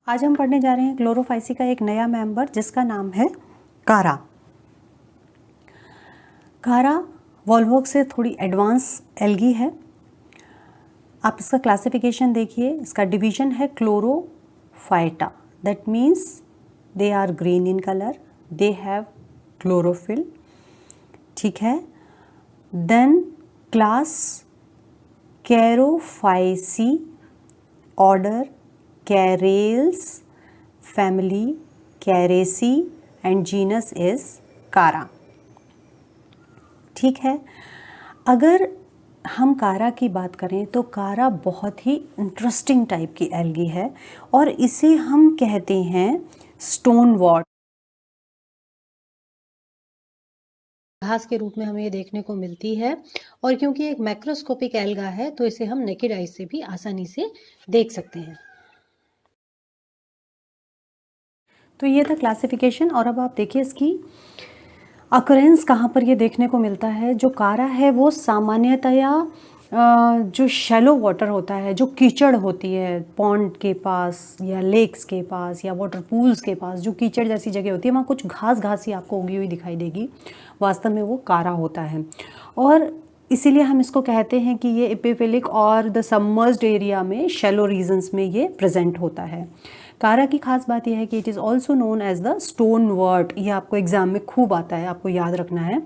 आज हम पढ़ने जा रहे हैं क्लोरोफाइसी का एक नया मेंबर जिसका नाम है कारा। कारा वॉल्वॉक्स से थोड़ी एडवांस एल्गी है। आप इसका क्लासिफिकेशन देखिए, इसका डिवीजन है Chlorophyta, that means they are green in colour, they have chlorophyll, ठीक है। Then class Charophyceae, order Charales, family Characeae and genus is Chara, ठीक है। अगर हम कारा की बात करें तो कारा बहुत ही इंटरेस्टिंग टाइप की एल्गी है और इसे हम कहते हैं स्टोन वॉट। घास के रूप में हमें ये देखने को मिलती है और क्योंकि एक मैक्रोस्कोपिक एल्गा है तो इसे हम नेकेड आई से भी आसानी से देख सकते हैं। तो ये था क्लासिफिकेशन। और अब आप देखिए इसकी अकरेंस कहाँ पर ये देखने को मिलता है। जो कारा है वो सामान्यतया जो शैलो वाटर होता है, जो कीचड़ होती है पॉन्ड के पास या लेक्स के पास या वाटर पूल्स के पास, जो कीचड़ जैसी जगह होती है, वहाँ कुछ घास घास ही आपको उगी हुई दिखाई देगी, वास्तव में वो कारा होता है। और इसीलिए हम इसको कहते हैं कि ये एपिफिलिक और द सबमर्ज्ड एरिया में शैलो रीजन्स में ये प्रेजेंट होता है। कारा की खास बात यह है कि it is also known as the stonewort. ये आपको एग्जाम में खूब आता है, आपको याद रखना है।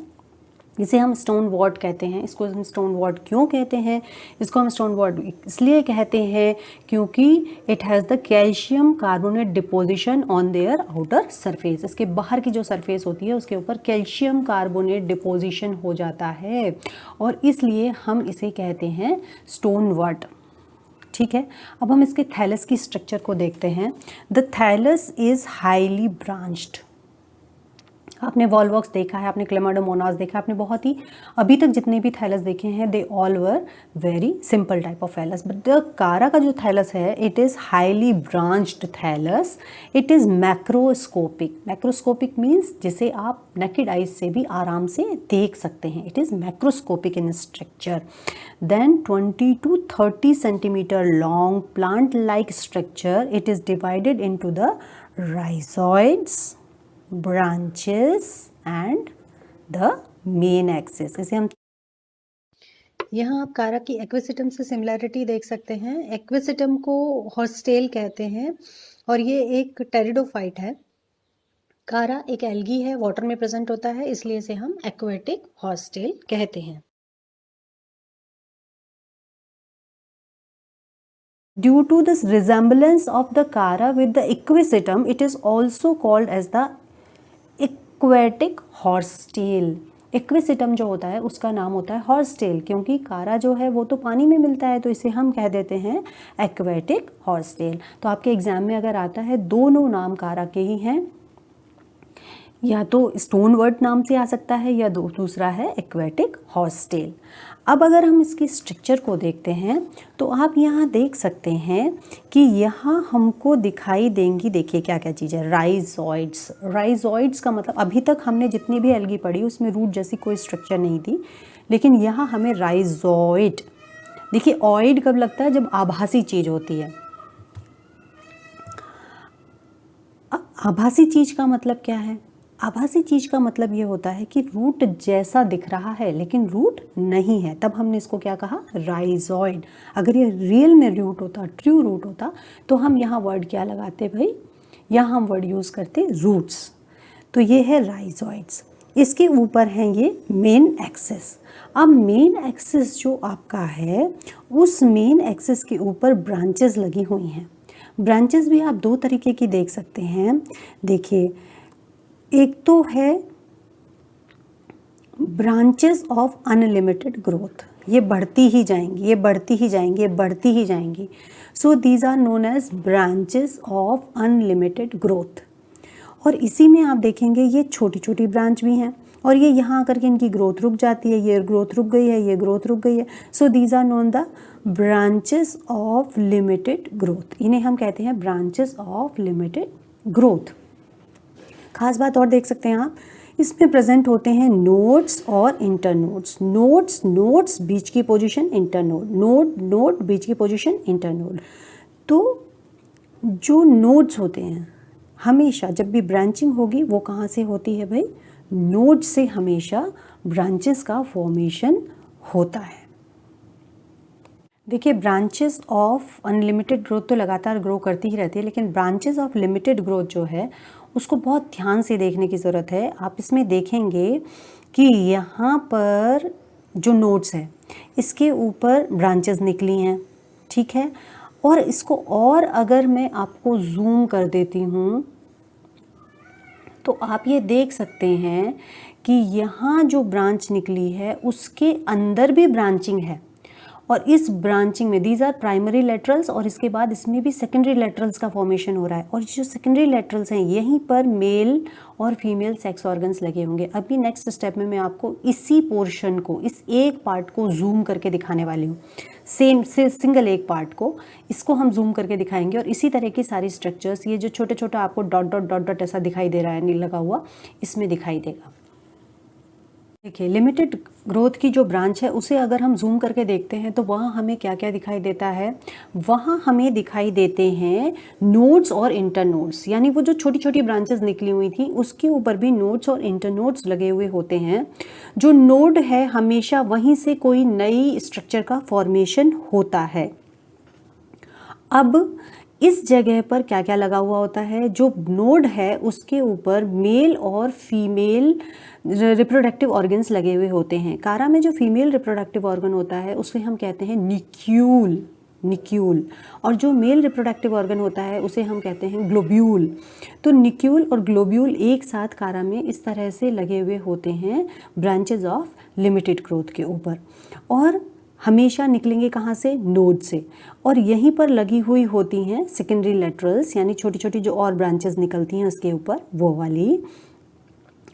इसे हम स्टोन वॉट कहते हैं। इसको हम स्टोन वॉट क्यों कहते हैं? इसको हम स्टोन वॉट इसलिए कहते हैं क्योंकि it has the calcium carbonate deposition on their outer surface. इसके बाहर की जो सरफेस होती है उसके ऊपर कैल्शियम कार्बोनेट डिपोजिशन हो जाता है और इसलिए हम इसे कहते हैं स्टोन वॉट, ठीक है। अब हम इसके थैलस की स्ट्रक्चर को देखते हैं। The thallus is highly branched. आपने वॉल्वॉक्स देखा है, आपने क्लेमाइडोमोनास देखा है, आपने बहुत ही अभी तक जितने भी थैलस देखे हैं they all were very simple type of thallus, but the Chara का जो थैलस है it is highly branched thallus. It is macroscopic. Macroscopic means जिसे आप नेकेड आइज से भी आराम से देख सकते हैं। It is macroscopic in structure. Then 20 to 30 centimetre long plant like structure. It is divided into the rhizoids, branches and the main axis। इसे हम यहाँ आप कारा की एक्विसिटम से सिमिलैरिटी देख सकते हैं। एक्विसिटम को हॉर्सटेल कहते हैं और ये एक टेरिडोफाइट है। कारा एक एल्गी है, वाटर में प्रेजेंट होता है, इसलिए इसे हम एक्वेटिक हॉर्सटेल कहते हैं। Due to this resemblance of the cara with the equisetum, it is also called as the aquatic horsetail. Equisetum जो होता है उसका नाम होता है हॉर्सटेल, क्योंकि कारा जो है वो तो पानी में मिलता है तो इसे हम कह देते हैं एक्वेटिक हॉर्सटेल। तो आपके एग्जाम में अगर आता है दोनों नाम कारा के ही हैं, या तो स्टोन वर्ट नाम से आ सकता है या दूसरा है एक्वेटिक हॉर्सटेल। अब अगर हम इसकी स्ट्रक्चर को देखते हैं तो आप यहाँ देख सकते हैं कि यहाँ हमको दिखाई देंगी, देखिए क्या क्या चीज़ है, राइजॉइड्स। राइजॉइड्स का मतलब अभी तक हमने जितनी भी एल्गी पढ़ी उसमें रूट जैसी कोई स्ट्रक्चर नहीं थी, लेकिन यहाँ हमें राइजॉइड। देखिए ऑइड कब लगता है? जब आभासी चीज़ होती है। अब आभासी चीज़ का मतलब क्या है? आभासी चीज़ का मतलब ये होता है कि रूट जैसा दिख रहा है लेकिन रूट नहीं है, तब हमने इसको क्या कहा? राइजॉइड। अगर ये रियल में रूट होता, ट्रू रूट होता, तो हम यहाँ वर्ड क्या लगाते भाई? यहाँ हम वर्ड यूज़ करते रूट्स। तो ये है राइजॉइड्स। इसके ऊपर हैं ये मेन एक्सिस। अब मेन एक्सिस जो आपका है उस मेन एक्सिस के ऊपर ब्रांचेस लगी हुई हैं। ब्रांचेस भी आप दो तरीके की देख सकते हैं। देखिए, एक तो है ब्रांचेस ऑफ अनलिमिटेड ग्रोथ, ये बढ़ती ही जाएंगी, ये बढ़ती ही जाएंगी, ये बढ़ती ही जाएंगी। So these are known as branches of unlimited growth. और इसी में आप देखेंगे ये छोटी छोटी ब्रांच भी हैं और ये यहाँ आकर के इनकी ग्रोथ रुक जाती है, ये ग्रोथ रुक गई है, ये ग्रोथ रुक गई है। So these are known the branches of limited growth. इन्हें हम कहते हैं ब्रांचेस ऑफ लिमिटेड ग्रोथ। खास बात और देख सकते हैं आप, इसमें प्रेजेंट होते हैं नोड्स और इंटरनोड्स। नोड्स बीच की पोजीशन, इंटरनोड, नोड बीच की पोजीशन, इंटरनोड। तो जो नोड्स होते हैं हमेशा जब भी ब्रांचिंग होगी वो कहाँ से होती है भाई, नोड से हमेशा ब्रांचेस का फॉर्मेशन होता है। देखिए ब्रांचेस ऑफ अनलिमिटेड ग्रोथ तो लगातार ग्रो करती ही रहती है, लेकिन ब्रांचेस ऑफ लिमिटेड ग्रोथ जो है उसको बहुत ध्यान से देखने की ज़रूरत है। आप इसमें देखेंगे कि यहाँ पर जो नोड्स है इसके ऊपर ब्रांचेस निकली हैं, ठीक है। और इसको और अगर मैं आपको जूम कर देती हूँ तो आप ये देख सकते हैं कि यहाँ जो ब्रांच निकली है उसके अंदर भी ब्रांचिंग है, और इस ब्रांचिंग में दीज आर प्राइमरी लेटरल्स, और इसके बाद इसमें भी सेकेंडरी लेटरल्स का फॉर्मेशन हो रहा है। और जो सेकेंडरी लेटरल्स हैं यहीं पर मेल और फीमेल सेक्स ऑर्गन्स लगे होंगे। अभी नेक्स्ट स्टेप में मैं आपको इसी पोर्शन को, इस एक पार्ट को जूम करके दिखाने वाली हूँ, सेम से सिंगल एक पार्ट को, इसको हम जूम करके दिखाएंगे। और इसी तरह की सारी स्ट्रक्चर्स, ये जो छोटे छोटे आपको डॉट डॉट डॉट डॉट ऐसा दिखाई दे रहा है नील लगा हुआ, इसमें दिखाई देगा। देखिए लिमिटेड ग्रोथ की जो ब्रांच है उसे अगर हम जूम करके देखते हैं तो वहाँ हमें क्या क्या दिखाई देता है, वहाँ हमें दिखाई देते हैं नोड्स और इंटरनोड्स, यानी वो जो छोटी छोटी ब्रांचेस निकली हुई थी उसके ऊपर भी नोड्स और इंटरनोड्स लगे हुए होते हैं। जो नोड है हमेशा वहीं से कोई नई स्ट्रक्चर का फॉर्मेशन होता है। अब इस जगह पर क्या क्या लगा हुआ होता है, जो नोड है उसके ऊपर मेल और फीमेल रिप्रोडक्टिव ऑर्गन्स लगे हुए होते हैं। कारा में जो फीमेल रिप्रोडक्टिव ऑर्गन होता है उसे हम कहते हैं निक्यूल, और जो मेल रिप्रोडक्टिव ऑर्गन होता है उसे हम कहते हैं ग्लोब्यूल। तो निक्यूल और ग्लोब्यूल एक साथ कारा में इस तरह से लगे हुए होते हैं ब्रांचेज ऑफ लिमिटेड ग्रोथ के ऊपर, और हमेशा निकलेंगे कहाँ से, नोड से। और यहीं पर लगी हुई होती हैं सेकेंडरी लेटरल्स, यानी छोटी छोटी जो और ब्रांचेस निकलती हैं उसके ऊपर, वो वाली।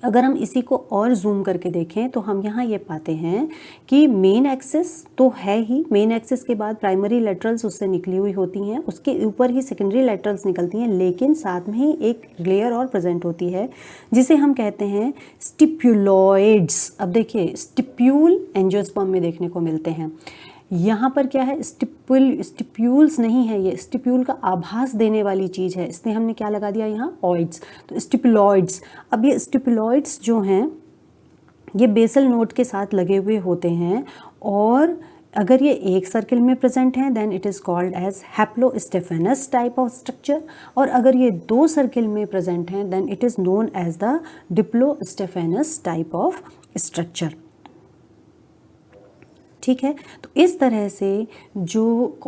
अगर हम इसी को और जूम करके देखें तो हम यहाँ ये पाते हैं कि मेन एक्सिस तो है ही, मेन एक्सिस के बाद प्राइमरी लेटरल्स उससे निकली हुई होती हैं, उसके ऊपर ही सेकेंडरी लेटरल्स निकलती हैं, लेकिन साथ में ही एक लेयर और प्रेजेंट होती है जिसे हम कहते हैं स्टिप्यूलॉइड्स। अब देखिए स्टिप्यूल एंजियोस्पर्म में देखने को मिलते हैं, यहाँ पर क्या है, स्टिप्यूल्स नहीं है, ये स्टिप्यूल का आभास देने वाली चीज़ है, इसलिए हमने क्या लगा दिया यहाँ, ऑइड्स, तो स्टिप्यूलॉइड्स। अब ये स्टिप्यूलॉइड्स जो हैं ये बेसल नोड के साथ लगे हुए होते हैं, और अगर ये एक सर्किल में प्रेजेंट हैं then it is called as haplostephanous type of structure, और अगर ये दो सर्किल में प्रेजेंट हैं then it is known as the diplostephanous type of structure, ठीक है। तो इस तरह से जो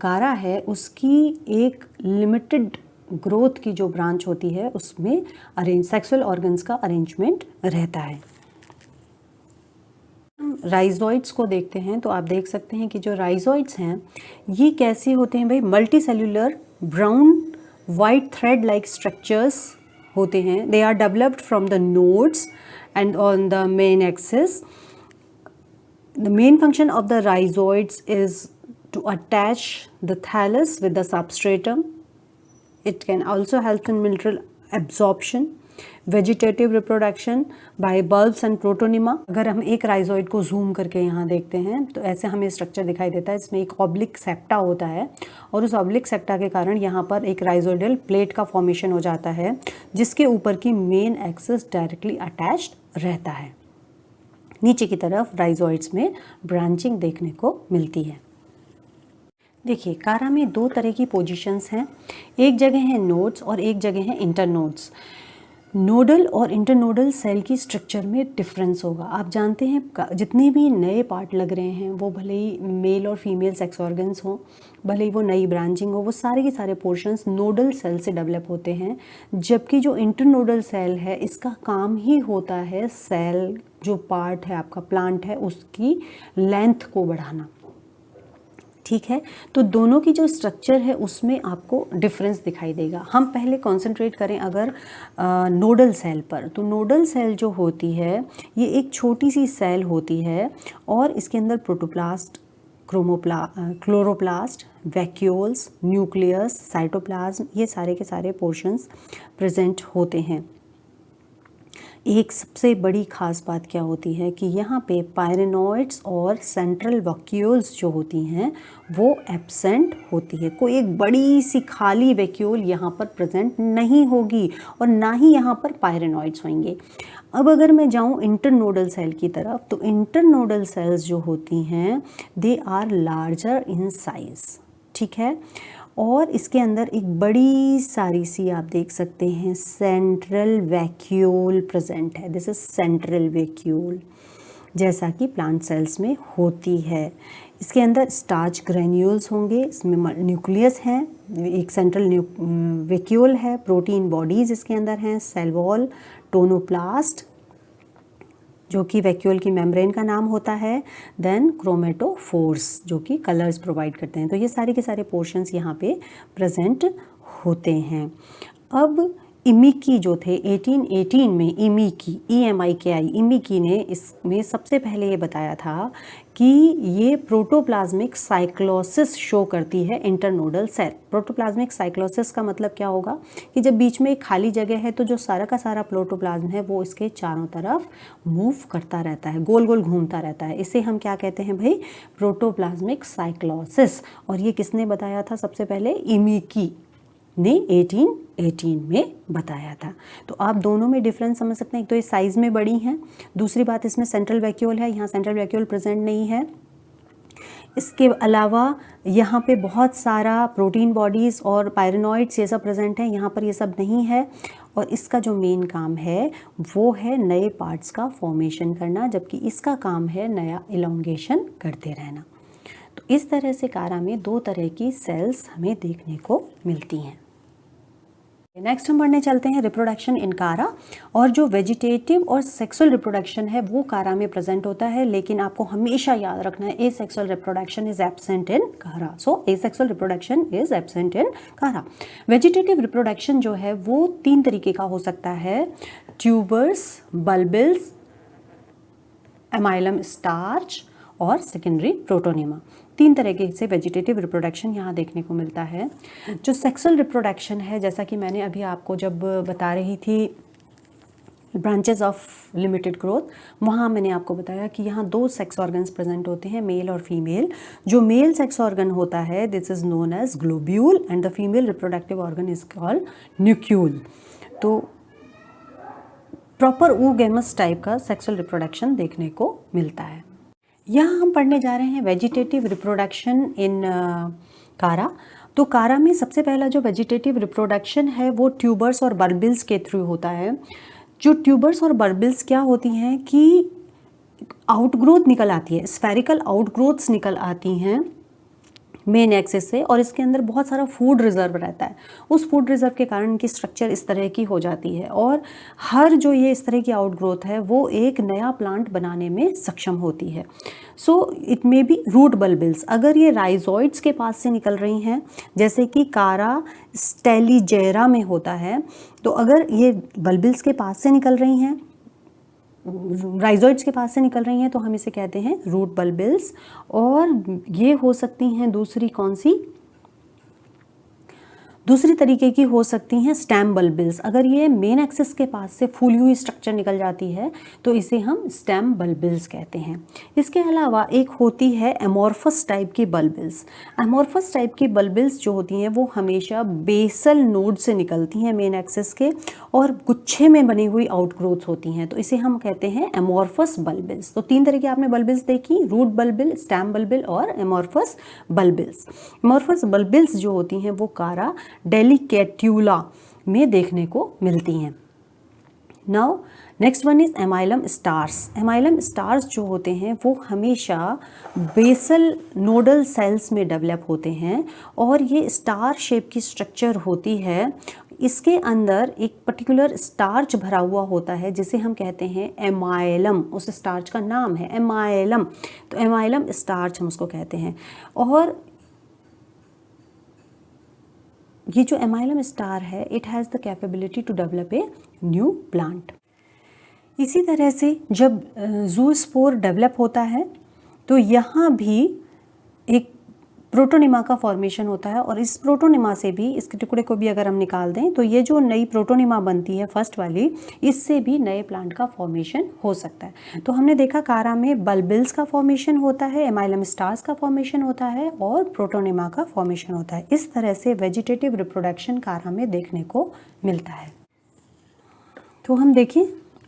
कारा है उसकी एक लिमिटेड ग्रोथ की जो ब्रांच होती है उसमें सेक्सुअल ऑर्गन्स का अरेंजमेंट रहता है। हम राइजोइड्स को देखते हैं तो आप देख सकते हैं कि जो राइजोइड्स हैं ये कैसे होते हैं भाई, multicellular brown white thread like structures होते हैं। They are developed from the nodes and on the main axis. The main function of the rhizoids is to attach the thallus with the substratum. It can also help in mineral absorption, vegetative reproduction by bulbs and protonema. अगर हम एक rhizoid को zoom करके यहाँ देखते हैं तो ऐसे हमें स्ट्रक्चर दिखाई देता है, इसमें एक ऑब्लिक सेप्टा होता है, और उस ऑब्लिक सेप्टा के कारण यहाँ पर एक राइजोइडल प्लेट का फॉर्मेशन हो जाता है जिसके ऊपर की मेन एक्सिस डायरेक्टली अटैच्ड रहता है। नीचे की तरफ राइजोइड्स में ब्रांचिंग देखने को मिलती है। देखिए कारा में दो तरह की पोजीशंस हैं, एक जगह है नोड्स और एक जगह है इंटरनोड्स। नोडल और इंटरनोडल सेल की स्ट्रक्चर में डिफरेंस होगा। आप जानते हैं जितने भी नए पार्ट लग रहे हैं वो भले ही मेल और फीमेल सेक्स ऑर्गन्स हों, भले ही वो नई ब्रांचिंग हो, वो सारे के सारे पोर्शंस नोडल सेल से डेवलप होते हैं, जबकि जो इंटरनोडल सेल है इसका काम ही होता है सेल जो पार्ट है आपका प्लांट है उसकी लेंथ को बढ़ाना, ठीक है। तो दोनों की जो स्ट्रक्चर है उसमें आपको डिफरेंस दिखाई देगा। हम पहले कंसंट्रेट करें अगर नोडल सेल पर, तो नोडल सेल जो होती है ये एक छोटी सी सेल होती है और इसके अंदर protoplast, chloroplast, vacuoles, nucleus, cytoplasm, ये सारे के सारे पोर्शंस प्रेजेंट होते हैं। एक सबसे बड़ी ख़ास बात क्या होती है कि यहाँ पे पायरेनोइड्स और सेंट्रल वैक्यूल्स जो होती हैं वो एब्सेंट होती है। कोई एक बड़ी सी खाली वैक्यूल यहाँ पर प्रेजेंट नहीं होगी और ना ही यहाँ पर पायरेनोइड्स होंगे। अब अगर मैं जाऊँ इंटरनोडल सेल की तरफ, तो इंटरनोडल सेल्स जो होती हैं they are larger in size, ठीक है। और इसके अंदर एक बड़ी सारी सी आप देख सकते हैं सेंट्रल वैक्यूल प्रेजेंट है। दिस इज सेंट्रल वैक्यूल, जैसा कि प्लांट सेल्स में होती है। इसके अंदर स्टार्च ग्रेन्यूल्स होंगे, इसमें न्यूक्लियस है, एक सेंट्रल वैक्यूल है, प्रोटीन बॉडीज़ इसके अंदर हैं, सेल वॉल, टोनोप्लास्ट जो कि वैक्यूल की मेम्ब्रेन का नाम होता है, देन क्रोमेटोफोर्स जो कि कलर्स प्रोवाइड करते हैं। तो ये सारे के सारे पोर्शंस यहाँ पे प्रेजेंट होते हैं। अब इमिकी जो थे 1818 में, इमिकी इमिकी ने इसमें सबसे पहले ये बताया था कि ये प्रोटोप्लाज्मिक साइक्लोसिस शो करती है इंटरनोडल सेल। प्रोटोप्लाज्मिक साइक्लोसिस का मतलब क्या होगा कि जब बीच में एक खाली जगह है तो जो सारा का सारा प्रोटोप्लाज्म है वो इसके चारों तरफ मूव करता रहता है, गोल गोल घूमता रहता है। इसे हम क्या कहते हैं भाई? Protoplasmic cyclosis. और ये किसने बताया था सबसे पहले? इमिकी ने 1818 में बताया था। तो आप दोनों में डिफरेंस समझ सकते हैं, एक तो ये साइज़ में बड़ी हैं, दूसरी बात इसमें सेंट्रल वैक्यूल है, यहाँ सेंट्रल वैक्यूल प्रेजेंट नहीं है। इसके अलावा यहाँ पे बहुत सारा प्रोटीन बॉडीज़ और पायरेनोइड्स ये सब प्रेजेंट हैं, यहाँ पर ये सब नहीं है। और इसका जो मेन काम है वो है नए पार्ट्स का फॉर्मेशन करना, जबकि इसका काम है नया इलोंगेशन करते रहना। तो इस तरह से कारा में दो तरह की सेल्स हमें देखने को मिलती हैं। नेक्स्ट हम पढ़ने चलते हैं रिप्रोडक्शन इन कारा। और जो वेजिटेटिव और सेक्सुअल रिप्रोडक्शन है वो कारा में प्रेजेंट होता है, लेकिन आपको हमेशा याद रखना है asexual reproduction is absent in Chara. So asexual reproduction is absent in Chara. Vegetative reproduction जो है वो 3 तरीके का हो सकता है, ट्यूबर्स, बल्बिल्स, एमाइलम स्टार्च और सेकेंडरी प्रोटोनिमा। 3 तरीके से वेजिटेटिव रिप्रोडक्शन यहाँ देखने को मिलता है। जो सेक्सुअल रिप्रोडक्शन है, जैसा कि मैंने अभी आपको जब बता रही थी ब्रांचेस ऑफ लिमिटेड ग्रोथ, वहाँ मैंने आपको बताया कि यहाँ 2 सेक्स ऑर्गन्स प्रेजेंट होते हैं, मेल और फीमेल। जो मेल सेक्स ऑर्गन होता है this is known as globule and the female reproductive organ is called nucule. तो प्रॉपर oogamous टाइप का सेक्सुअल रिप्रोडक्शन देखने को मिलता है। यहाँ हम पढ़ने जा रहे हैं वेजिटेटिव रिप्रोडक्शन इन कारा। तो कारा में सबसे पहला जो वेजिटेटिव रिप्रोडक्शन है वो ट्यूबर्स और बल्बिल्स के थ्रू होता है। जो ट्यूबर्स और बल्बिल्स क्या होती हैं कि आउटग्रोथ निकल आती है, स्फेरिकल आउटग्रोथ्स निकल आती हैं मेन एक्सिस से, और इसके अंदर बहुत सारा फूड रिजर्व रहता है। उस फूड रिजर्व के कारण इनकी स्ट्रक्चर इस तरह की हो जाती है, और हर जो ये इस तरह की आउटग्रोथ है वो एक नया प्लांट बनाने में सक्षम होती है। So it may be root bulbils. अगर ये राइजोइड्स के पास से निकल रही हैं, जैसे कि कारा स्टेलिजेरा में होता है, तो अगर ये बल्बिल्स के पास से निकल रही हैं, राइजोइड्स के पास से निकल रही हैं, तो हम इसे कहते हैं रूट बल्बिल्स। और ये हो सकती हैं दूसरी कौन सी? दूसरी तरीके की हो सकती हैं स्टेम बल्बिल्स। अगर ये मेन एक्सिस के पास से फूली हुई स्ट्रक्चर निकल जाती है तो इसे हम स्टेम बल्बिल्स कहते हैं। इसके अलावा एक होती है एमोर्फस टाइप की बल्बिल्स। एमोर्फस टाइप की बल्बिल्स जो होती हैं वो हमेशा बेसल नोड से निकलती हैं मेन एक्सिस के, और गुच्छे में बनी हुई आउटग्रोथ होती हैं, तो इसे हम कहते हैं एमोर्फस बल्बिल्स। तो 3 तरह की आपने बल्बिल्स देखी, रूट बल्बिल, स्टेम बल्बिल और एमोर्फस बल्बिल्स। एमोर्फस बल्बिल्स जो होती हैं वो कारा डेलिकेट्यूला में देखने को मिलती हैं। Now next one is amylum stars. Amylum stars जो होते हैं वो हमेशा बेसल नोडल सेल्स में डेवलप होते हैं, और ये स्टार शेप की स्ट्रक्चर होती है। इसके अंदर एक पर्टिकुलर स्टार्च भरा हुआ होता है जिसे हम कहते हैं एमाइलम। उस स्टार्च का नाम है एमाइलम, तो एमाइलम स्टार्च हम उसको कहते हैं। और ये जो एमाइलम स्टार है it has the capability to develop a new plant. इसी तरह से जब जूस्पोर डेवलप होता है तो यहाँ भी एक प्रोटोनिमा का फॉर्मेशन होता है और इस प्रोटोनिमा से भी, इसके टुकड़े को भी अगर हम निकाल दें तो ये जो नई प्रोटोनिमा बनती है फर्स्ट वाली, इससे भी नए प्लांट का फॉर्मेशन हो सकता है। तो हमने देखा कारा में बल्बिल्स का फॉर्मेशन होता है, एमाइलम स्टार्स का फॉर्मेशन होता है और प्रोटोनिमा का फॉर्मेशन होता है। इस तरह से वेजिटेटिव रिप्रोडक्शन कारा में देखने को मिलता है। तो हम देखें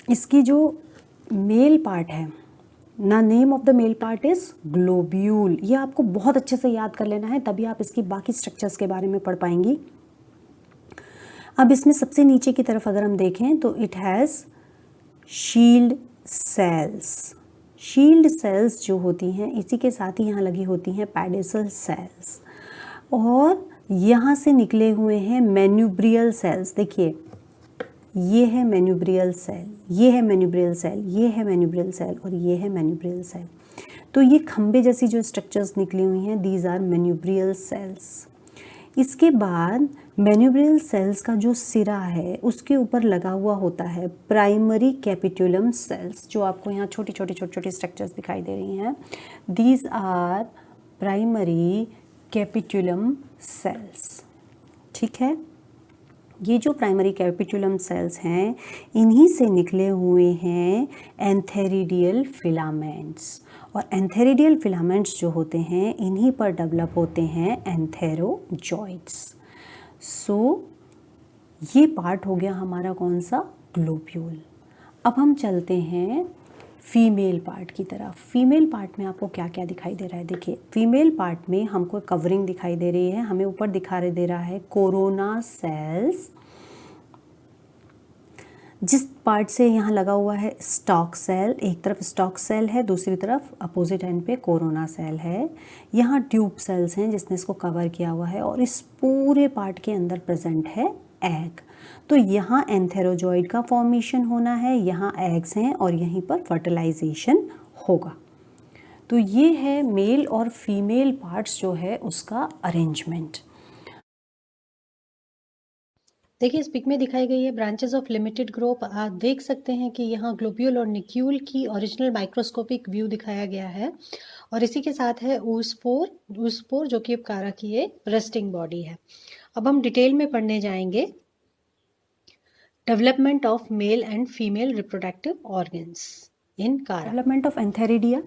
इसकी जो मेल पार्ट है ना, name of the male part is globule. ये आपको बहुत अच्छे से याद कर लेना है, तभी आप इसकी बाकी स्ट्रक्चर्स के बारे में पढ़ पाएंगी। अब इसमें सबसे नीचे की तरफ अगर हम देखें तो it has shield cells. Shield cells जो होती हैं इसी के साथ ही यहाँ लगी होती हैं पेडिसल सेल्स, और यहाँ से निकले हुए हैं मैन्यूब्रियल सेल्स। देखिए ये है मैन्यूब्रियल सेल, ये है मैन्यूब्रियल सेल, ये है मैन्यूब्रियल सेल और ये है मैन्यूब्रियल सेल। तो ये खंबे जैसी जो स्ट्रक्चर्स निकली हुई हैं, दीज आर मैन्यूब्रियल सेल्स। इसके बाद मैन्यूब्रियल सेल्स का जो सिरा है उसके ऊपर लगा हुआ होता है प्राइमरी कैपिटुलम सेल्स, जो आपको यहाँ छोटी छोटी स्ट्रक्चर्स दिखाई दे रही हैं। These are primary capitulum cells. ठीक है, ये जो प्राइमरी कैपिटुलम सेल्स हैं इन्हीं से निकले हुए हैं एंथेरिडियल फिलामेंट्स, और एंथेरिडियल फिलामेंट्स जो होते हैं इन्हीं पर डेवलप होते हैं एंथेरोजॉइड्स। सो ये पार्ट हो गया हमारा कौन सा, ग्लोब्यूल। अब हम चलते हैं फीमेल पार्ट की तरफ। फीमेल पार्ट में आपको क्या क्या दिखाई दे रहा है? देखिए फीमेल पार्ट में हमको कवरिंग दिखाई दे रही है, हमें ऊपर दिखाई दे रहा है कोरोना सेल्स, जिस पार्ट से यहाँ लगा हुआ है स्टॉक सेल। एक तरफ स्टॉक सेल है, दूसरी तरफ अपोजिट एंड पे कोरोना सेल है। यहाँ ट्यूब सेल्स हैं जिसने इसको कवर किया हुआ है, और इस पूरे पार्ट के अंदर प्रेजेंट है एग। तो यहाँ एंथेरोजॉइड का फॉर्मेशन होना है, यहाँ एग्स हैं और यहीं पर फर्टिलाइजेशन होगा। तो ये है मेल और फीमेल पार्ट्स जो है उसका अरेंजमेंट। देखिए इस पिक में दिखाई गई है ब्रांचेस ऑफ लिमिटेड ग्रुप। आप देख सकते हैं कि यहाँ ग्लोब्यूल और निक्यूल की ओरिजिनल माइक्रोस्कोपिक व्यू दिखाया गया है, और इसी के साथ है ऊस्पोर जो कि कारा की एक रेस्टिंग बॉडी है। अब हम डिटेल में पढ़ने जाएंगे development of male and female reproductive organs in Chara. Development of antheridia.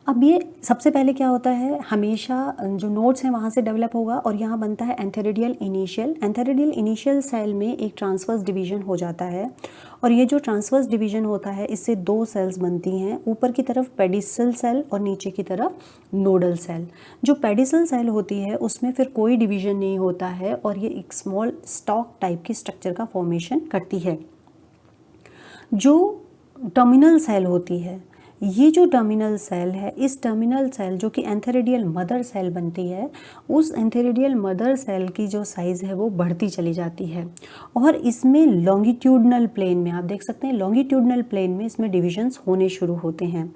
अब ये सबसे पहले क्या होता है, हमेशा जो नोड्स हैं वहाँ से डेवलप होगा, और यहाँ बनता है antheridial initial. Antheridial initial cell में एक ट्रांसवर्स डिवीजन हो जाता है, और ये जो ट्रांसवर्स डिवीजन होता है इससे दो सेल्स बनती हैं, ऊपर की तरफ पेडिसल सेल और नीचे की तरफ नोडल सेल। जो पेडिसल सेल होती है उसमें फिर कोई डिवीजन नहीं होता है, और ये एक स्मॉल स्टॉक टाइप की स्ट्रक्चर का फॉर्मेशन करती है। जो टर्मिनल सेल होती है, ये जो टर्मिनल सेल है, इस टर्मिनल सेल जो कि एंथेरिडियल मदर सेल बनती है, उस एंथेरिडियल मदर सेल की जो साइज़ है वो बढ़ती चली जाती है, और इसमें लॉन्गिट्यूडनल प्लेन में आप देख सकते हैं, लॉन्गिट्यूडनल प्लेन में इसमें डिविजन्स होने शुरू होते हैं।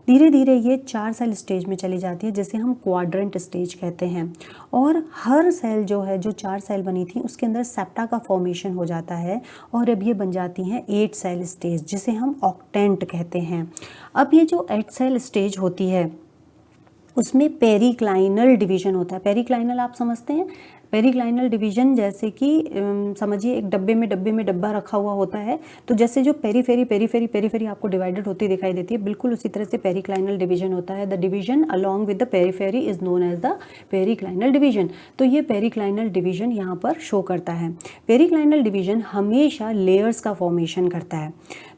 धीरे धीरे ये 4 सेल स्टेज में चली जाती है, जिसे हम क्वाड्रेंट स्टेज कहते हैं, और हर सेल जो है, जो 4 सेल बनी थी उसके अंदर सेप्टा का फॉर्मेशन हो जाता है, और अब ये बन जाती हैं 8 सेल स्टेज, जिसे हम ऑक्टेंट कहते हैं। अब ये जो 8 सेल स्टेज होती है उसमें पेरिक्लाइनल डिवीजन होता है। पेरिक्लाइनल आप समझते हैं, पेरिक्लाइनल डिवीजन जैसे कि समझिए एक डब्बे में डब्बा रखा हुआ होता है, तो जैसे जो पेरीफेरी आपको डिवाइडेड होती दिखाई देती है, बिल्कुल उसी तरह से पेरिक्लाइनल डिवीजन होता है। The division along with the periphery is known as the periclinal division. तो ये पेरिक्लाइनल डिवीजन यहाँ पर शो करता है। पेरिक्लाइनल डिवीजन हमेशा लेयर्स का फॉर्मेशन करता है।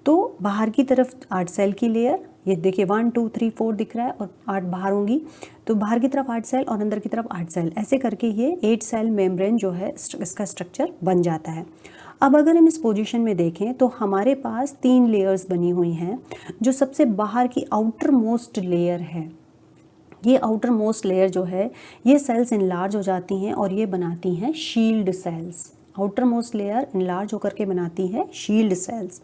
तो बाहर की तरफ 8 सेल की लेयर, ये देखिए 1 2 3 4 दिख रहा है, और 8 बाहर होंगी, तो बाहर की तरफ 8 सेल और अंदर की तरफ 8 सेल, ऐसे करके ये 8 सेल मेम्ब्रेन जो है इसका स्ट्रक्चर बन जाता है। अब अगर हम इस पोजीशन में देखें तो हमारे पास 3 लेयर्स बनी हुई हैं। जो सबसे बाहर की आउटर मोस्ट लेयर है, ये आउटर मोस्ट लेयर जो है, ये सेल्स इनलार्ज हो जाती हैं और ये बनाती हैं shield cells. Outer most layer enlarge होकर के बनाती है शील्ड सेल्स।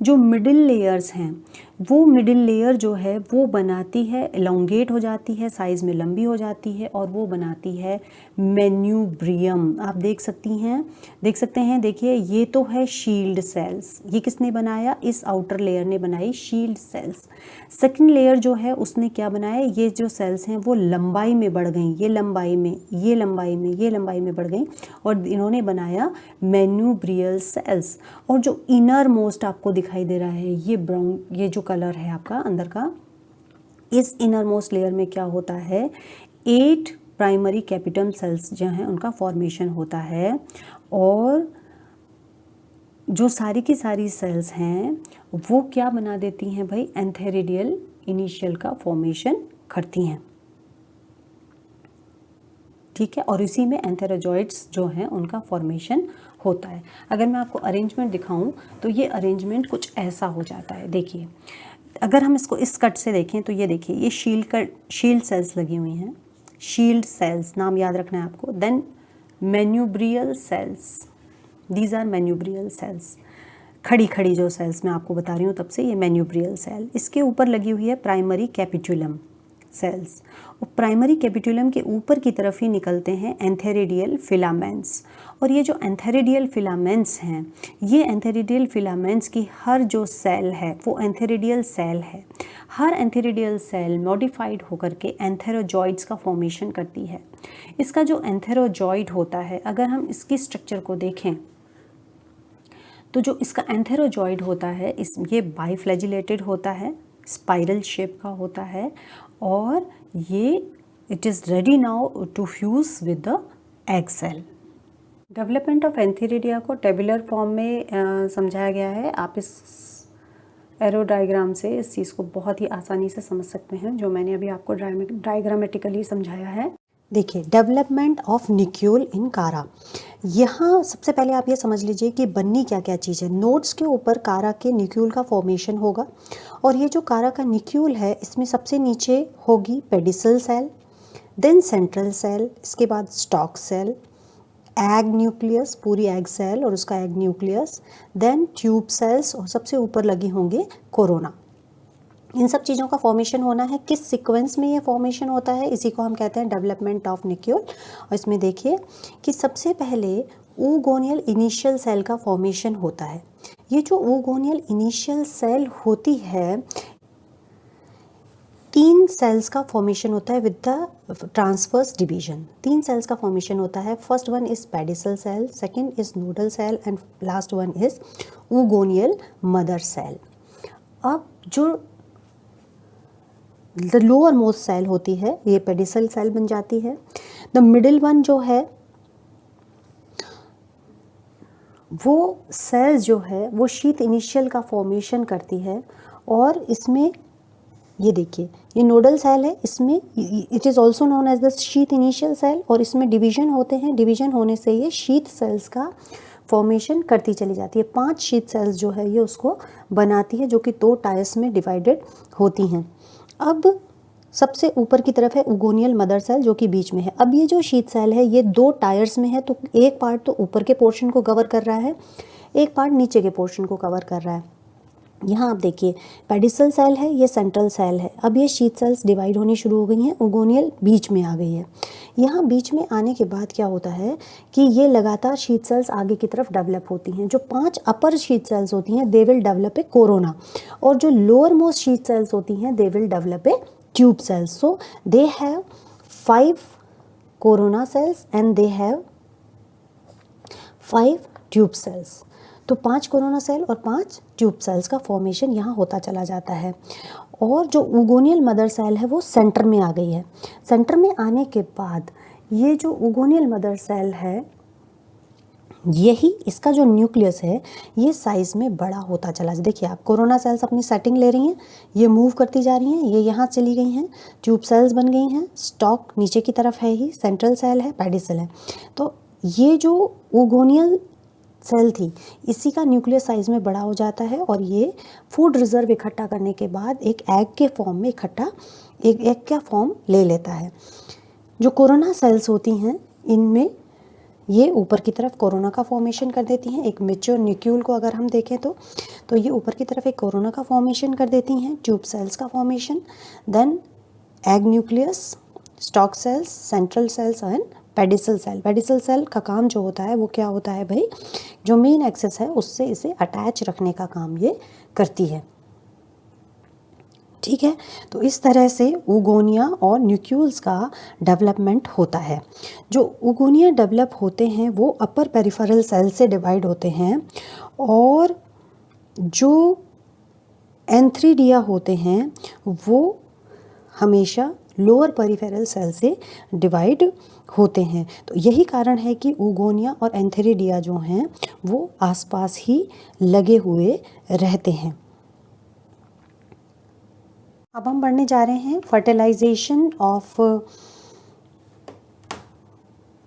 जो मिडिल लेयर्स हैं, वो मिडिल लेयर जो है वो बनाती है, एलोंगेट हो जाती है, साइज़ में लंबी हो जाती है और वो बनाती है मेन्यूब्रियम। आप देख सकते हैं, देखिए ये तो है शील्ड सेल्स। ये किसने बनाया? इस आउटर लेयर ने बनाई शील्ड सेल्स। सेकंड लेयर जो है उसने क्या बनाया? ये जो सेल्स हैं वो लंबाई में बढ़ गई, ये लंबाई में, ये लंबाई में, ये लंबाई में बढ़ गई और इन्होंने बनाया मेन्यूब्रियल सेल्स। और जो इनर मोस्ट आपको दिखाई दे रहा है ये ब्राउन, ये जो कलर है आपका अंदर का, इस इनर मोस्ट लेयर में क्या होता है? 8 प्राइमरी कैपिटल सेल्स जो हैं उनका फॉर्मेशन होता है और जो सारी की सारी सेल्स हैं वो क्या बना देती हैं भाई? एंथेरिडियल इनिशियल का फॉर्मेशन करती हैं, ठीक है। और इसी में एंथेरोजॉइड्स जो हैं उनका फॉर्मेशन होता है। अगर मैं आपको अरेंजमेंट दिखाऊं तो ये अरेंजमेंट कुछ ऐसा हो जाता है। देखिए, अगर हम इसको इस कट से देखें तो ये देखिए, ये शील्ड सेल्स लगी हुई हैं, शील्ड सेल्स नाम याद रखना है आपको। Then manubrial cells, these are manubrial cells. खड़ी खड़ी जो सेल्स मैं आपको बता रही हूँ तब से, ये मेन्यूब्रियल सेल। इसके ऊपर लगी हुई है प्राइमरी कैपिटुलम सेल्स और प्राइमरी कैपिटुलम के ऊपर की तरफ ही निकलते हैं एंथेरिडियल फिलामेंट्स। और ये जो एंथेरिडियल फिलामेंट्स हैं, ये एंथेरिडियल फिलामेंट्स की हर जो सेल है वो एंथेरिडियल सेल है। हर एंथेरिडियल सेल मॉडिफाइड होकर के एंथेरोजॉइड्स का फॉर्मेशन करती है। इसका जो एंथेरोजॉइड होता है, अगर हम इसकी स्ट्रक्चर को देखें तो जो इसका एंथेरोजॉइड होता है ये बाइफ्लैजिलेटेड होता है, स्पाइरल शेप का होता है और ये it is ready now to fuse with the egg cell. Development of antheridia को टेबुलर फॉर्म में समझाया गया है। आप इस एरो डायग्राम से इस चीज़ को बहुत ही आसानी से समझ सकते हैं, जो मैंने अभी आपको डायग्रामेटिकली समझाया है। देखिए, डेवलपमेंट ऑफ न्यूक्लियोल इन कारा। यहाँ सबसे पहले आप ये समझ लीजिए कि बन्नी क्या क्या चीज़ है। नोड्स के ऊपर कारा के न्यूक्लियोल का फॉर्मेशन होगा और ये जो कारा का न्यूक्लियोल है इसमें सबसे नीचे होगी pedicel cell, then central cell, इसके बाद स्टॉक सेल, एग न्यूक्लियस, पूरी एग सेल और उसका egg nucleus, then tube cells और सबसे ऊपर लगी होंगे कोरोना। इन सब चीज़ों का फॉर्मेशन होना है। किस सीक्वेंस में ये फॉर्मेशन होता है, इसी को हम कहते हैं डेवलपमेंट ऑफ न्यूक्लियोल। और इसमें देखिए कि सबसे पहले oogonal इनिशियल सेल का फॉर्मेशन होता है। ये जो oogonal इनिशियल सेल होती है, 3 सेल्स का फॉर्मेशन होता है with the transverse division. 3 cells का फॉर्मेशन होता है। First one is pedicel cell, second is nodal cell and last one is oogonal mother cell. अब जो द लोअर मोस्ट सेल होती है ये पेडिसल सेल बन जाती है। द मिडिल वन जो है वो सेल्स जो है वो शीथ इनिशियल का फॉर्मेशन करती है और इसमें ये देखिए, ये नोडल सेल है, इसमें it is also known as the sheath initial cell और इसमें डिवीजन होते हैं। डिवीजन होने से ये शीथ सेल्स का फॉर्मेशन करती चली जाती है। 5 शीथ सेल्स जो है ये उसको बनाती है, जो कि 2 टायर्स में डिवाइडेड होती हैं। अब सबसे ऊपर की तरफ है oogonal मदर सेल जो कि बीच में है। अब ये जो शीथ सेल है ये 2 टायर्स में है, तो एक पार्ट तो ऊपर के पोर्शन को कवर कर रहा है, एक पार्ट नीचे के पोर्शन को कवर कर रहा है। यहाँ आप देखिए, पेडिसल सेल है, ये सेंट्रल सेल है। अब ये शीथ सेल्स डिवाइड होनी शुरू हो गई हैं, oogonal बीच में आ गई है। यहाँ बीच में आने के बाद क्या होता है कि ये लगातार शीथ सेल्स आगे की तरफ डेवलप होती हैं। जो 5 अपर शीथ सेल्स होती हैं they will develop a corona और जो लोअर मोस्ट शीथ सेल्स होती हैं they will develop a tube cells. So they have 5 corona cells and they have 5 tube cells. तो 5 कोरोना सेल और 5 ट्यूब सेल्स का formation यहाँ होता चला जाता है। और जो oogonal मदर सेल है वो सेंटर में आ गई है। सेंटर में आने के बाद ये जो oogonal मदर सेल है, यही इसका जो न्यूक्लियस है ये साइज़ में बड़ा होता चला। देखिए आप, कोरोना सेल्स अपनी सेटिंग ले रही हैं, ये मूव करती जा रही हैं, ये यहाँ चली गई हैं, ट्यूब सेल्स बन गई हैं, स्टॉक नीचे की तरफ है ही, सेंट्रल सेल है, पेडिसल है। तो ये जो oogonal सेल थी इसी का न्यूक्लियस साइज़ में बड़ा हो जाता है और ये फूड रिजर्व इकट्ठा करने के बाद एक एग के फॉर्म में एक एग का फॉर्म ले लेता है। जो कोरोना सेल्स होती हैं इनमें ये ऊपर की तरफ कोरोना का फॉर्मेशन कर देती हैं। एक मैच्योर न्यूक्यूल को अगर हम देखें तो ये ऊपर की तरफ एक कोरोना का फॉर्मेशन कर देती हैं, ट्यूब सेल्स का formation, then egg nucleus, stalk cells, central cells and pedicel cell. Pedicel cell का काम जो होता है वो क्या होता है भाई, जो मेन एक्सिस है उससे इसे अटैच रखने का काम ये करती है। ठीक है, तो इस तरह से ऊगोनिया और न्यूक्यूल्स का डेवलपमेंट होता है। जो ऊगोनिया डेवलप होते हैं वो अपर पेरिफेरल सेल से डिवाइड होते हैं, और जो एंथ्रीडिया होते हैं वो हमेशा लोअर पेरिफेरल सेल से डिवाइड होते हैं। तो यही कारण है कि ऊगोनिया और एंथ्रीडिया जो हैं वो आसपास ही लगे हुए रहते हैं। अब हम पढ़ने जा रहे हैं फर्टिलाइजेशन ऑफ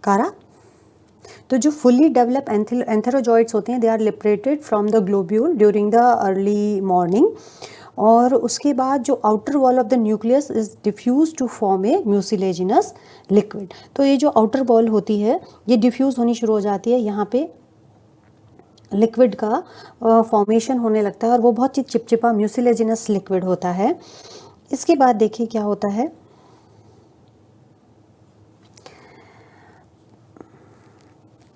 कारा। तो जो फुल्ली डेवलप एंथेरोजॉइड्स होते हैं, they are liberated from the globule during the early morning, और उसके बाद जो outer wall of the nucleus is diffuse to form a mucilaginous liquid. तो ये जो आउटर वॉल होती है ये डिफ्यूज होनी शुरू हो जाती है, यहाँ पे लिक्विड का फॉर्मेशन होने लगता है और वो बहुत ही चिपचिपा म्यूसिलेजिनस लिक्विड होता है। इसके बाद देखिए क्या होता है,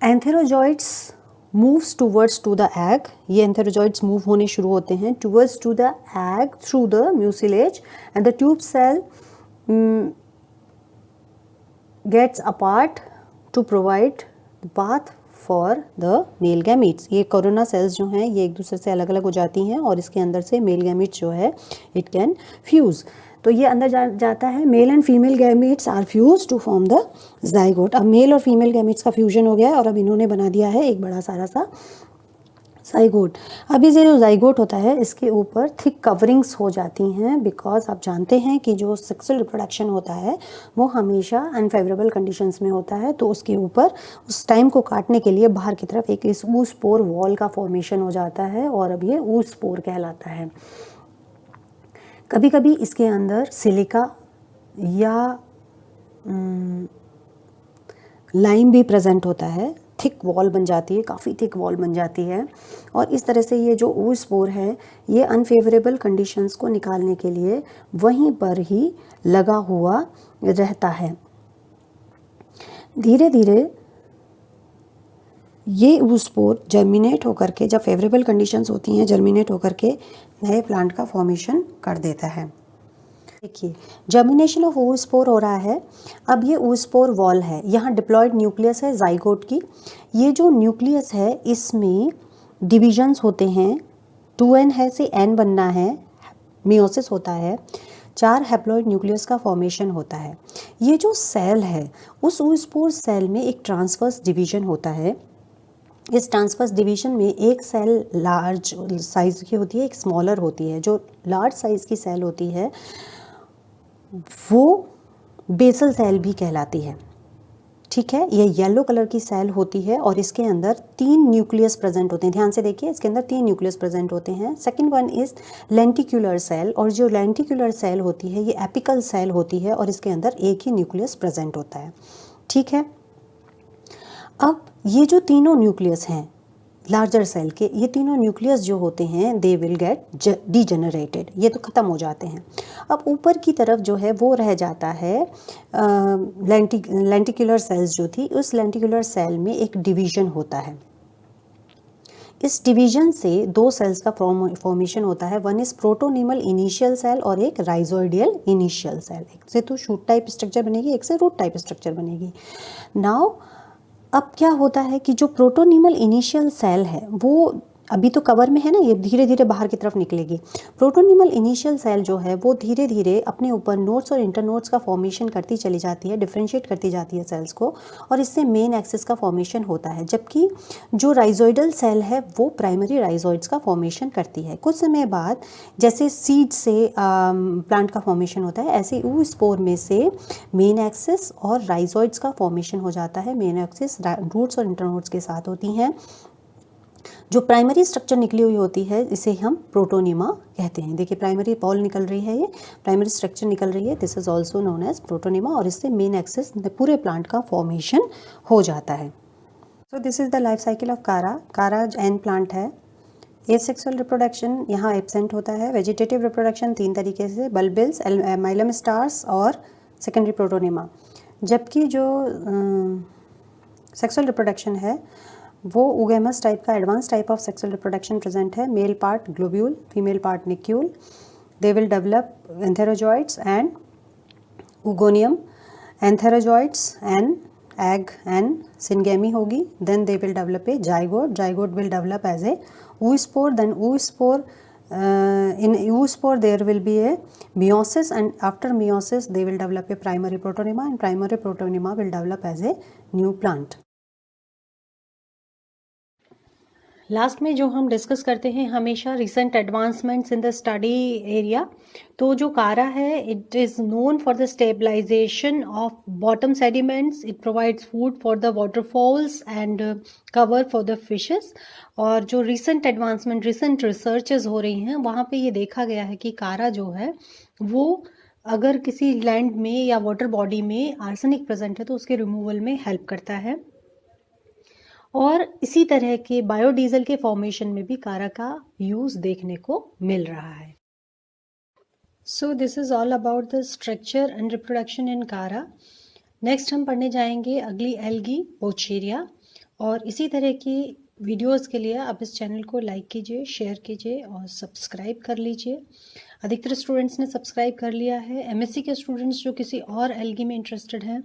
antherozoids moves towards to the egg. ये एंथेरोजॉइड्स मूव होने शुरू होते हैं towards to the egg through the mucilage, and the tube cell gets apart to provide path for the male gametes. ये कोरोना सेल्स जो हैं ये एक दूसरे से अलग अलग हो जाती हैं और इसके अंदर से मेल गैमीट्स जो है इट कैन फ्यूज़। तो ये अंदर जाता है, male and female gametes are fuse to form the zygote. अब मेल और फीमेल गैमीट्स का फ्यूजन हो गया है और अब इन्होंने बना दिया है एक बड़ा सारा सा जाइगोट। अब ये जो जाइगोट होता है इसके ऊपर थिक कवरिंग्स हो जाती हैं, बिकॉज आप जानते हैं कि जो सेक्सुअल रिप्रोडक्शन होता है वो हमेशा अनफेवरेबल कंडीशंस में होता है। तो उसके ऊपर उस टाइम को काटने के लिए बाहर की तरफ एक इस ऊस्पोर वॉल का फॉर्मेशन हो जाता है और अब ये ऊस्पोर कहलाता है। कभी कभी इसके अंदर सिलिका या लाइम भी प्रेजेंट होता है, थिक वॉल बन जाती है, काफ़ी थिक वॉल बन जाती है, और इस तरह से ये जो oospore है ये अनफेवरेबल कंडीशंस को निकालने के लिए वहीं पर ही लगा हुआ रहता है। धीरे धीरे ये oospore जर्मिनेट होकर के, जब फेवरेबल कंडीशंस होती हैं, जर्मिनेट होकर के नए प्लांट का फॉर्मेशन कर देता है। देखिए जर्मिनेशन ऑफ oospore हो रहा है। अब ये oospore वॉल है, यहाँ डिप्लॉयड न्यूक्लियस है जाइगोट की। ये जो न्यूक्लियस है इसमें डिविजन्स होते हैं, 2n है से n बनना है, मियोसिस होता है, 4 हैप्लॉइड न्यूक्लियस का फॉर्मेशन होता है। ये जो सेल है उस oospore सेल में एक ट्रांसवर्स डिवीजन होता है। इस ट्रांसवर्स डिवीजन में एक सेल लार्ज साइज़ की होती है, एक स्मॉलर होती है। जो लार्ज साइज़ की सेल होती है वो बेसल सेल भी कहलाती है। ठीक है, ये येलो कलर की सेल होती है और इसके अंदर 3 न्यूक्लियस प्रेजेंट होते हैं। ध्यान से देखिए, इसके अंदर 3 न्यूक्लियस प्रेजेंट होते हैं। सेकंड वन इज़ लेंटिक्युलर सेल, और जो लेंटिक्युलर सेल होती है ये एपिकल सेल होती है और इसके अंदर एक ही न्यूक्लियस प्रेजेंट होता है। ठीक है, अब ये जो तीनों न्यूक्लियस हैं लार्जर सेल के, ये तीनों न्यूक्लियस जो होते हैं दे विल गेट डीजेनरेटेड, ये तो ख़त्म हो जाते हैं। अब ऊपर की तरफ जो है वो रह जाता है लेंटिकुलर सेल्स जो थी, उस लेंटिकुलर सेल में एक डिवीजन होता है। इस डिवीजन से 2 सेल्स का फॉर्मेशन होता है। वन इज़ प्रोटोनिमल इनिशियल सेल और एक राइजोइडियल इनिशियल सेल। एक से तो शूट टाइप स्ट्रक्चर बनेगी, एक से रूट टाइप स्ट्रक्चर बनेगी। नाउ अब क्या होता है कि जो प्रोटोनिमल इनिशियल सेल है वो अभी तो कवर में है ना, ये धीरे धीरे बाहर की तरफ निकलेगी। प्रोटोनिमल इनिशियल सेल जो है वो धीरे धीरे अपने ऊपर नोड्स और इंटरनोड्स का फॉर्मेशन करती चली जाती है, डिफ्रेंशिएट करती जाती है सेल्स को, और इससे मेन एक्सिस का फॉर्मेशन होता है। जबकि जो राइजोइडल सेल है वो प्राइमरी राइजोइड्स का फॉर्मेशन करती है। कुछ समय बाद जैसे सीड से प्लांट का फॉर्मेशन होता है, ऐसे oospore में से मेन एक्सिस और राइजोइड्स का फॉर्मेशन हो जाता है। मेन एक्सिस रूट्स और इंटरनोड्स के साथ होती हैं। जो प्राइमरी स्ट्रक्चर निकली हुई होती है इसे हम प्रोटोनिमा कहते हैं। देखिए प्राइमरी बॉल निकल रही है, ये प्राइमरी स्ट्रक्चर निकल रही है, this is also known as protonema, और इससे मेन एक्सिस पूरे प्लांट का फॉर्मेशन हो जाता है। So this is the life cycle of Chara. Chara an plant है। एसेक्सुअल रिप्रोडक्शन यहाँ एब्सेंट होता है। वेजिटेटिव रिप्रोडक्शन 3 तरीके से, बल्बिल्स, माइलम स्टार्स और सेकेंडरी प्रोटोनिमा। जबकि जो सेक्सुअल रिप्रोडक्शन है वो उगेमस टाइप का advance type of sexual reproduction present है। Male part globule, female part nucule. They will develop antherozoids and oogonium, antherozoids and egg and syngamy होगी। then they will develop a zygote. Zygote will develop as a oospore. Then oospore, in oospore there will be a meiosis, and after meiosis they will develop a primary protonema, and primary protonema will develop as a new plant. Last में जो हम discuss करते हैं हमेशा recent advancements in the study area. तो जो Chara है it is known for the stabilisation of bottom sediments, it provides food for the waterfowls and cover for the fishes. और जो रिसेंट एडवांसमेंट, रिसेंट रिसर्चेस हो रही हैं वहाँ पे ये देखा गया है कि कारा जो है वो अगर किसी लैंड में या वाटर बॉडी में आर्सेनिक प्रेजेंट है तो उसके रिमूवल में हेल्प करता है। और इसी तरह के बायोडीजल के फॉर्मेशन में भी कारा का यूज़ देखने को मिल रहा है। So this is all about the structure and reproduction in कारा। नेक्स्ट हम पढ़ने जाएंगे अगली एल्गी पोचेरिया। और इसी तरह की वीडियोस के लिए आप इस चैनल को लाइक कीजिए, शेयर कीजिए और सब्सक्राइब कर लीजिए। अधिकतर स्टूडेंट्स ने सब्सक्राइब कर लिया है। एमएससी के स्टूडेंट्स जो किसी और एल्गी में इंटरेस्टेड हैं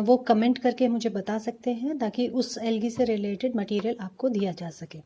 वो कमेंट करके मुझे बता सकते हैं ताकि उस एल्गी से रिलेटेड मटेरियल आपको दिया जा सके।